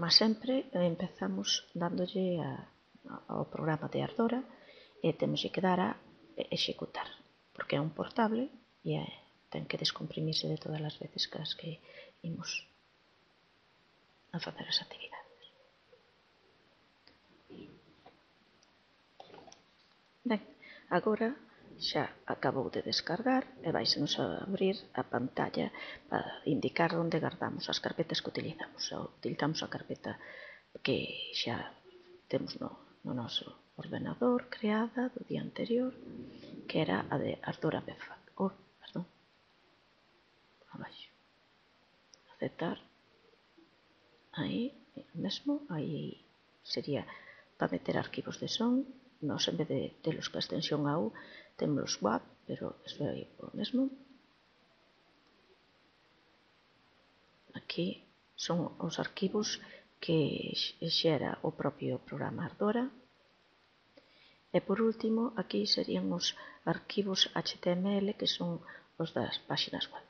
Como sempre, empezamos dándolle ao programa de Ardora e temos que dar a executar, porque é un portable e ten que descomprimirse de todas as veces que imos a facer as actividades. Ben, agora xa acabou de descargar e vais-nos a abrir a pantalla para indicar onde guardamos as carpetas que utilizamos. Utilizamos a carpeta que xa temos no noso ordenador creada do día anterior, que era a de Ardora BFAC. Perdón, abaixo. Aceptar. Aí mesmo, aí sería para meter arquivos de son. Nos, en vez de telos con a extensión AU, temos WAV, pero isto é o mesmo. Aquí son os arquivos que xera o propio programa Ardora. E por último, aquí serían os arquivos HTML, que son os das páxinas web.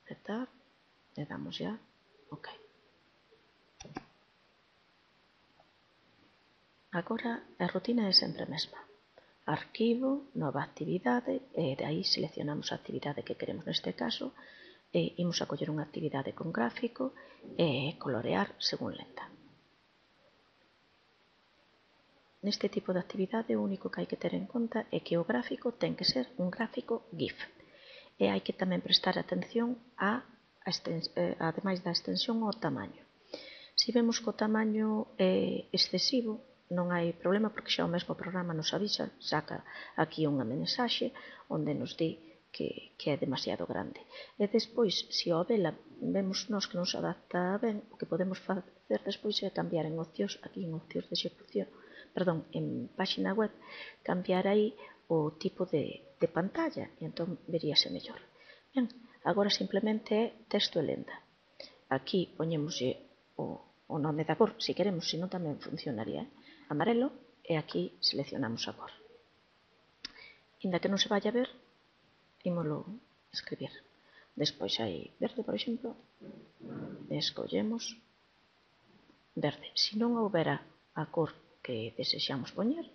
Aceptar, e damos ya OK. Agora a rutina é sempre a mesma. Arquivo, nova actividade, e de aí seleccionamos a actividade que queremos neste caso, e imos a coller unha actividade con gráfico e colorear según lenda. Neste tipo de actividade o único que hai que ter en conta é que o gráfico ten que ser un gráfico GIF. E hai que tamén prestar atención ademais da extensión ao tamaño. Se vemos que o tamaño é excesivo, non hai problema porque xa o mesmo programa nos avisa, saca aquí unha mensaxe onde nos di que é demasiado grande. E despois, se ao vela vemos nós que non se adapta ben, o que podemos facer despois é cambiar en opcións, aquí en opcións de execución, perdón, en páxina web, cambiar aí o tipo de pantalla e entón veríase mellor. Ben, agora simplemente é texto e lenda. Aquí poñémoslle o nome da cor, se queremos, senón tamén funcionaría, amarelo, e aquí seleccionamos a cor. Inda que non se vaya a ver, ímolo escribir. Despois hai verde, por exemplo, e escollemos verde. Se non houbera a cor que desexamos poñer,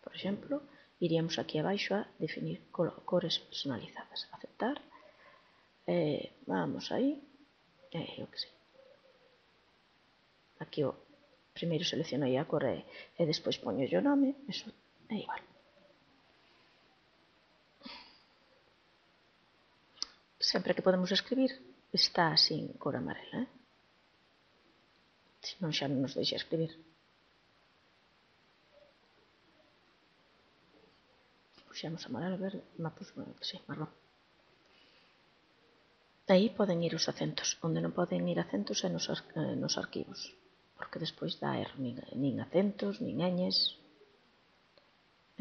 por exemplo, iríamos aquí abaixo a definir cores personalizadas. Aceptar. Vamos aí. Eu que sei. Aquí primeiro selecciono a cor e despois poño o nome, eso é igual. Sempre que podemos escribir está así en cor amarela. Se non xa non nos deixa escribir. Puxemos amarelo, verde, marrón. Aí poden ir os acentos. Onde non poden ir acentos é nos arquivos, porque despois dá erro, nin acentos, nin ñes.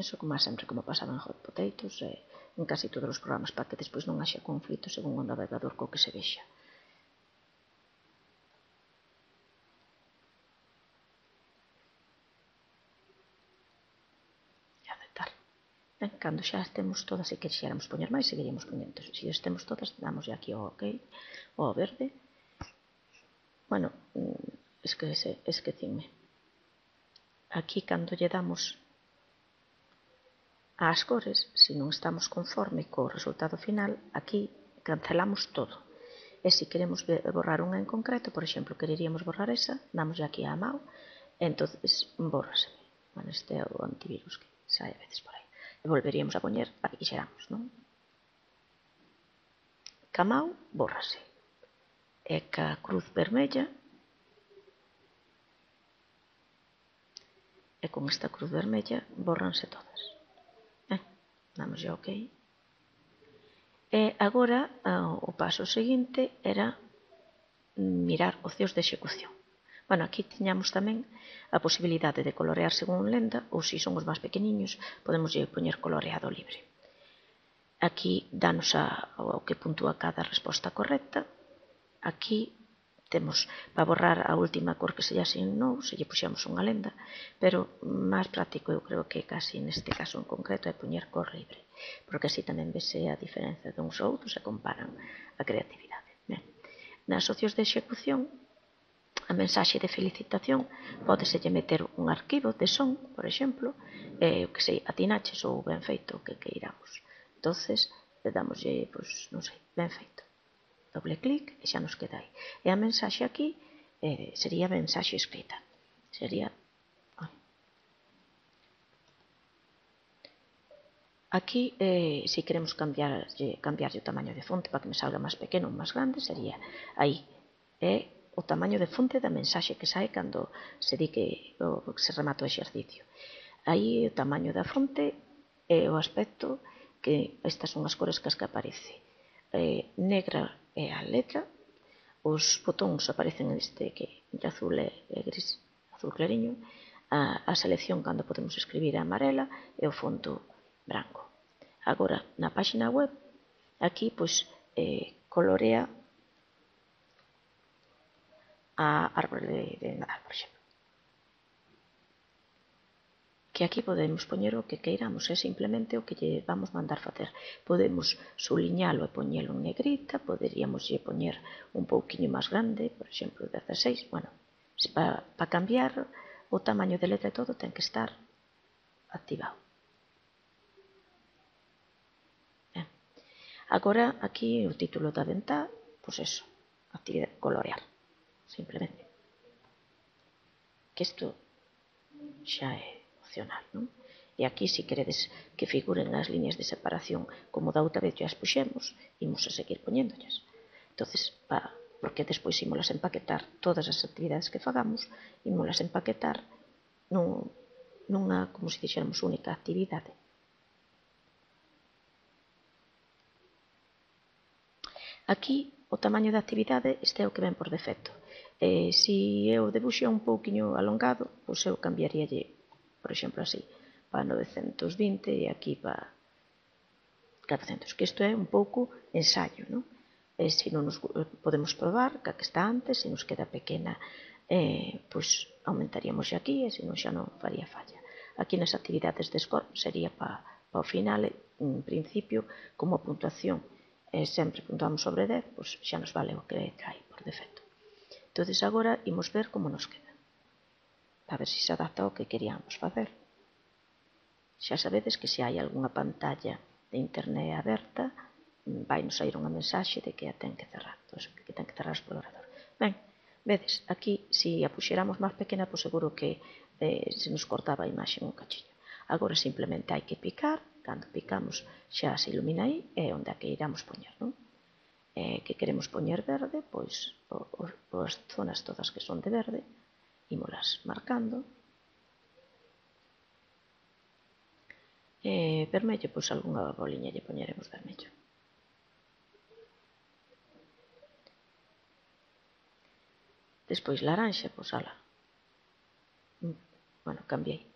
Eso como sempre, como pasaba en Hot Potatoes e en casi todos os programas, para que despois non haxa conflito según o navegador co que se vexa. E aceptar. Ben, cando xa estemos todas e que xeramos poñer máis, seguiríamos poñendo. Se estemos todas, damos aquí o OK, o verde. Bueno, esquecinme. Aquí, cando lle damos ás cores, se non estamos conforme co resultado final, aquí cancelamos todo. E se queremos borrar unha en concreto, por exemplo, quereríamos borrar esa, damos aquí a mouse, e entonces borrase. Bueno, este é o antivirus que sai a veces por aí. E volveríamos a poñer a que quixeramos, non? Ca mouse, borrase. E ca cruz vermella, e con esta cruz vermella, borranse todas. Damos a OK. E agora o paso seguinte era mirar opcións de execución. Bueno, aquí tiñamos tamén a posibilidade de colorear según lenda, ou se son os máis pequeniños, podemos poñer coloreado libre. Aquí danos o que puntúa cada resposta correcta. Aquí temos para borrar a última cor que se lle asignou, se lle puxamos unha lenda, pero máis práctico eu creo que casi neste caso en concreto é poñer cor libre, porque así tamén vese a diferencia de uns ou outros e comparan a creatividade. Ben, Nas opcións de execución, a mensaxe de felicitación pódeselle meter un arquivo de son, por exemplo, que sei, atinaches ou ben feito, o que queiramos. Entonces, damoslle, pois, non sei, ben feito. Doble clic e xa nos queda aí. E a mensaxe aquí sería mensaxe escrita. Sería... Aquí, se queremos cambiarlle o tamaño de fonte para que me salga máis pequeno ou máis grande, sería aí. É o tamaño de fonte da mensaxe que sae cando se di que se remata o exercicio. Aí o tamaño da fonte é o aspecto que estas son as cores que aparece. Negra é a letra, os botóns aparecen que entre azul e gris, azul clariño, a selección cando podemos escribir é amarela e o fondo branco. Agora, na páxina web, aquí, pois, colorea a árbore de Nadal, por exemplo. Que aquí podemos poñer o que queiramos, é simplemente o que lle vamos mandar facer. Podemos suliñalo e poñelo en negrita, poderíamos lle poñer un pouquiño máis grande, por exemplo, 16. Bueno, para cambiar o tamaño de letra e todo ten que estar activado. Agora, aquí o título da ventá, pois eso, actividade, colorear, simplemente. Que isto xa é opcional, non? E aquí, se queredes que figuren as liñas de separación como da outra vez as puxemos, imos a seguir poñéndollas. Entonces, porque despois ímolas empaquetar todas as actividades que fagamos, ímolas empaquetar nunha, como se dixéramos, única actividade. Aquí, o tamaño da actividade, este é o que ven por defecto. Se eu debuxo un pouquiño alongado, pois eu cambiaríalle, por exemplo, así, para 920 e aquí para 400, que isto é un pouco ensayo, non? Se non nos podemos probar, que está antes, se nos queda pequena, pois aumentaríamos aquí, e se non xa non faría falla. Aquí nas actividades de score sería para o final, en principio, como a puntuación sempre puntuamos sobre 10, pois xa nos vale o que trae por defecto. Entón, agora, imos ver como nos queda, para ver se se adapta ao que queríamos facer. Xa sabedes que se hai algunha pantalla de internet aberta, vai nos sair unha mensaxe de que a ten que cerrar, que ten que cerrar o explorador. Ben, vedes, aquí, se a puxéramos máis pequena, pois seguro que se nos cortaba a imaxe un cachiño. Agora simplemente hai que picar, cando picamos xa se ilumina aí, é onde a que iramos poñer, non? Que queremos poñer verde, pois as zonas todas que son de verde, ímolas marcando. Vermello, pois algunha boliña lle poñeremos vermello. Despois laranxa, pois ala. Bueno, cambiei.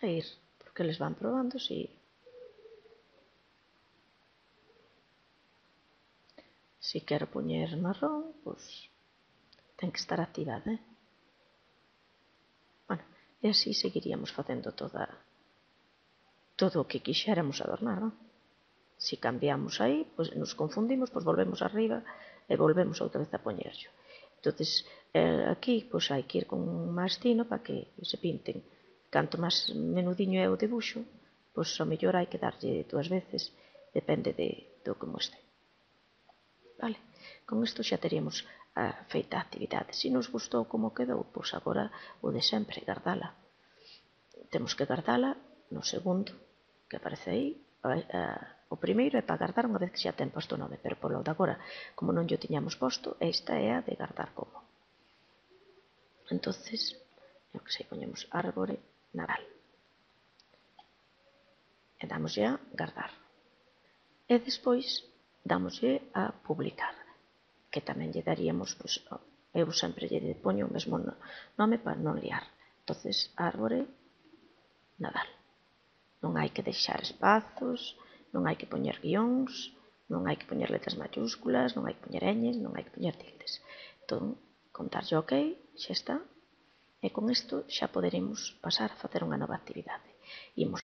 A ir, porque eles van probando se quero poñer marrón, pois ten que estar activada, Bueno, e así seguiríamos facendo todo o que quixéramos adornar, non? Se cambiamos aí, pois nos confundimos, pois volvemos arriba e volvemos outra vez a poñerlo. Entonces, aquí, pois hai que ir con máis tino para que se pinten. Canto máis menudiño é o debuxo, pois ao mellor hai que darlle 2 veces, depende do como este. Vale? Con isto xa teríamos feita a actividade. Se nos gustou como quedou, pois agora o de sempre, guardala. Temos que guardala no segundo que aparece aí. O primeiro é para guardar unha vez que xa ten posto o nome, pero polo de agora, como non lle tiñamos posto, esta é a de guardar como. Entonces, eu que sei, poñemos árbore Nadal. E damoslle a guardar. E despois damoslle a publicar, que tamén lle daríamos, pois, eu sempre lle poño o mesmo nome para non liar. Entonces, árbore Nadal. Non hai que deixar espazos, non hai que poñer guións, non hai que poñer letras mayúsculas, non hai que poñer ñes, non hai que poñer tildes. Entón, contarlle ok, xa está. E con isto xa poderemos pasar a facer unha nova actividade. Imos